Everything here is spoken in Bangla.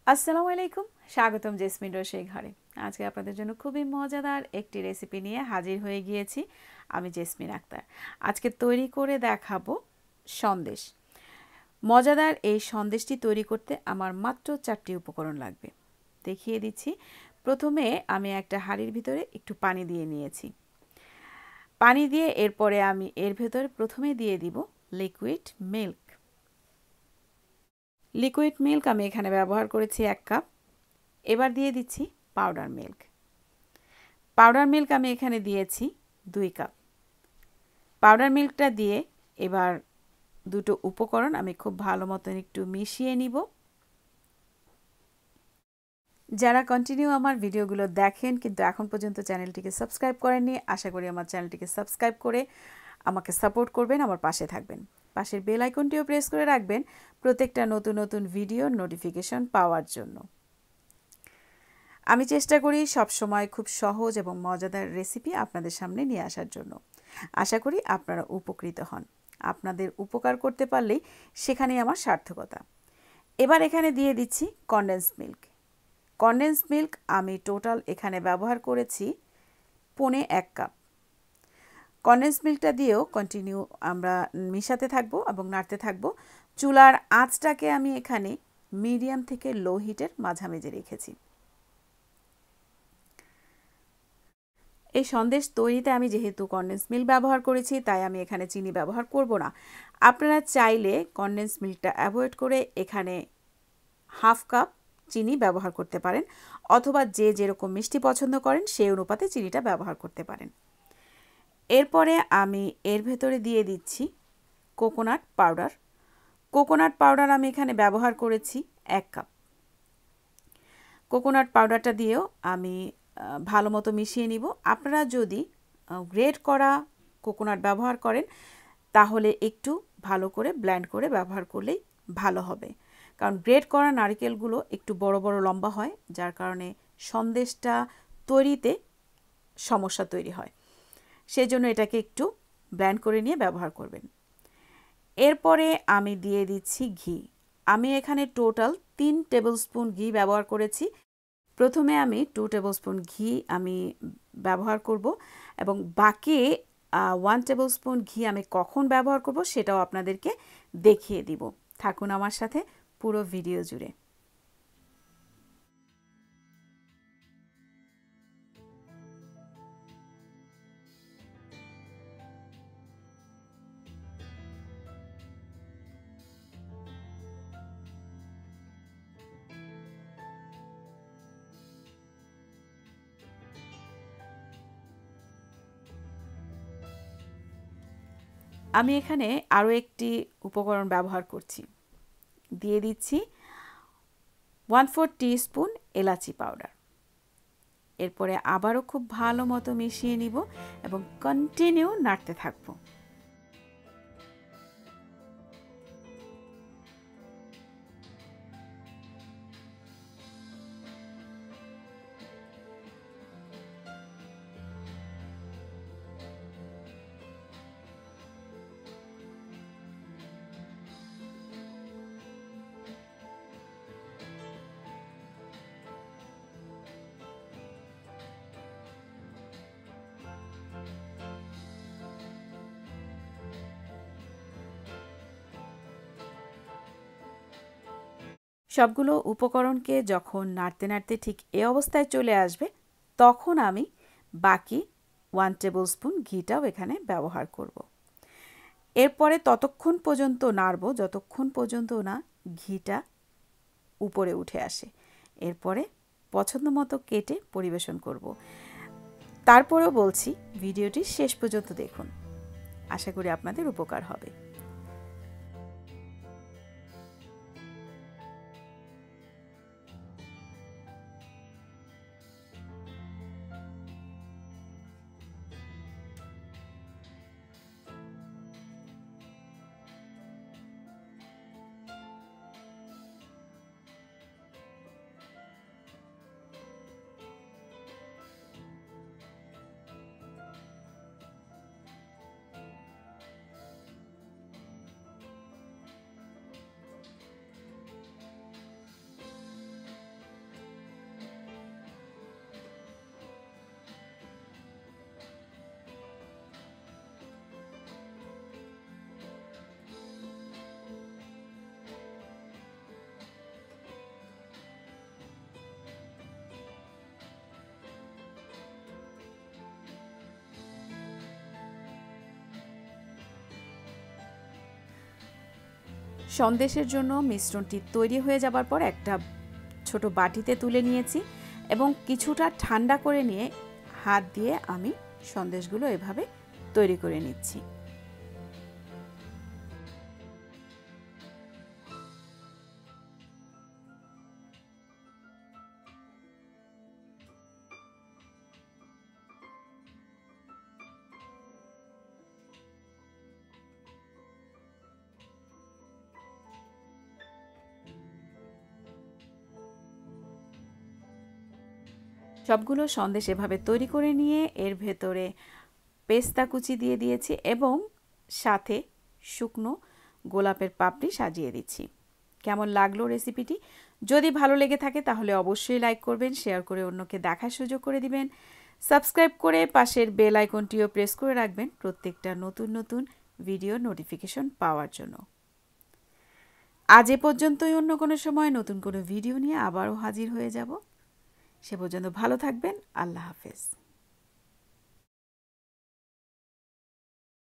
আসসালামু আলাইকুম, স্বাগতম জেসমিন রোষেই ঘরে। আজকে আপনাদের জন্য খুবই মজাদার একটি রেসিপি নিয়ে হাজির হয়ে গিয়েছি। আমি জেসমিন আক্তার। আজকে তৈরি করে দেখাবো সন্দেশ। মজাদার এই সন্দেশটি তৈরি করতে আমার মাত্র 4টি উপকরণ লাগবে। দেখিয়ে দিচ্ছি। প্রথমে আমি একটা হাঁড়ির ভিতরে একটু পানি দিয়ে নিয়েছি। পানি দিয়ে এরপরে আমি এর ভেতরে প্রথমে দিয়ে দিব লিকুইড মিল্ক। লিকুইড মিল্ক আমি এখানে ব্যবহার করেছি 1 কাপ। এবার দিয়ে দিচ্ছি পাউডার মিল্ক। পাউডার মিল্ক আমি এখানে দিয়েছি 2 কাপ। পাউডার মিল্কটা দিয়ে এবার দুটো উপকরণ আমি খুব ভালো মতন একটু মিশিয়ে নিব। যারা কন্টিনিউ আমার ভিডিওগুলো দেখেন কিন্তু এখন পর্যন্ত চ্যানেলটিকে সাবস্ক্রাইব করেননি, আশা করি আমার চ্যানেলটিকে সাবস্ক্রাইব করে আমাকে সাপোর্ট করবেন, আমার পাশে থাকবেন। পাশের বেল আইকনটিও প্রেস করে রাখবেন প্রত্যেকটা নতুন নতুন ভিডিওর নোটিফিকেশন পাওয়ার জন্য। আমি চেষ্টা করি সবসময় খুব সহজ এবং মজাদার রেসিপি আপনাদের সামনে নিয়ে আসার জন্য। আশা করি আপনারা উপকৃত হন। আপনাদের উপকার করতে পারলেই সেখানেই আমার সার্থকতা। এবার এখানে দিয়ে দিচ্ছি কনডেন্সড মিল্ক। কনডেন্সড মিল্ক আমি টোটাল এখানে ব্যবহার করেছি 1.25 কাপ। কনডেন্সড মিল্কটা দিয়েও কন্টিনিউ আমরা মিশাতে থাকবো এবং নাড়তে থাকবো। চুলার আঁচটাকে আমি এখানে মিডিয়াম থেকে লো হিটের মাঝামাঝি রেখেছি। এই সন্দেশ তৈরিতে আমি যেহেতু কনডেন্সড মিল্ক ব্যবহার করেছি তাই আমি এখানে চিনি ব্যবহার করব না। আপনারা চাইলে কনডেন্সড মিল্কটা অ্যাভয়েড করে এখানে 1/2 কাপ চিনি ব্যবহার করতে পারেন, অথবা যে যেরকম মিষ্টি পছন্দ করেন সেই অনুপাতে চিনিটা ব্যবহার করতে পারেন। এরপরে আমি এর ভেতরে দিয়ে দিচ্ছি কোকোনাট পাউডার। কোকোনাট পাউডার আমি এখানে ব্যবহার করেছি 1 কাপ। কোকোনাট পাউডারটা দিয়েও আমি ভালো মতো মিশিয়ে নিব। আপনারা যদি গ্রেট করা কোকোনাট ব্যবহার করেন তাহলে একটু ভালো করে ব্লেন্ড করে ব্যবহার করলেই ভালো হবে, কারণ গ্রেট করা নারকেলগুলো একটু বড় বড় লম্বা হয়, যার কারণে সন্দেশটা তৈরিতে সমস্যা তৈরি হয়। সেই জন্য এটাকে একটু ব্লেন্ড করে নিয়ে ব্যবহার করবেন। এরপরে আমি দিয়ে দিচ্ছি ঘি। আমি এখানে টোটাল 3 টেবিল স্পুন ঘি ব্যবহার করেছি। প্রথমে আমি 2 টেবিল স্পুন ঘি আমি ব্যবহার করব এবং বাকি 1 টেবিল স্পুন ঘি আমি কখন ব্যবহার করব সেটাও আপনাদেরকে দেখিয়ে দিব। থাকুন আমার সাথে পুরো ভিডিও জুড়ে। আমি এখানে আরও একটি উপকরণ ব্যবহার করছি। দিয়ে দিচ্ছি 1/4 টিস্পুন এলাচি পাউডার। এরপরে আবারও খুব ভালো মতো মিশিয়ে নিব এবং কন্টিনিউ নাড়তে থাকবো। সবগুলো উপকরণকে যখন নাড়তে নাড়তে ঠিক এ অবস্থায় চলে আসবে তখন আমি বাকি 1 টেবিল স্পুন ঘিটাও এখানে ব্যবহার করব। এরপরে ততক্ষণ পর্যন্ত নাড়ব যতক্ষণ পর্যন্ত না ঘিটা উপরে উঠে আসে। এরপরে পছন্দ মতো কেটে পরিবেশন করব। তারপরেও বলছি ভিডিওটি শেষ পর্যন্ত দেখুন, আশা করি আপনাদের উপকার হবে। সন্দেশের জন্য মিশ্রণটি তৈরি হয়ে যাবার পর একটা ছোট বাটিতে তুলে নিয়েছি এবং কিছুটা ঠান্ডা করে নিয়ে হাত দিয়ে আমি সন্দেশগুলো এভাবে তৈরি করে নিচ্ছি। সবগুলো সন্দেশ এভাবে তৈরি করে নিয়ে এর ভেতরে পেস্তা কুচি দিয়ে দিয়েছি এবং সাথে শুকনো গোলাপের পাপড়ি সাজিয়ে দিচ্ছি। কেমন লাগলো রেসিপিটি? যদি ভালো লেগে থাকে তাহলে অবশ্যই লাইক করবেন, শেয়ার করে অন্যকে দেখার সুযোগ করে দিবেন, সাবস্ক্রাইব করে পাশের বেল আইকনটিও প্রেস করে রাখবেন প্রত্যেকটা নতুন নতুন ভিডিও নোটিফিকেশন পাওয়ার জন্য। আজ এ পর্যন্তই, অন্য কোনো সময় নতুন কোনো ভিডিও নিয়ে আবারও হাজির হয়ে যাব। সে পর্যন্ত ভালো থাকবেন। আল্লাহ হাফেজ।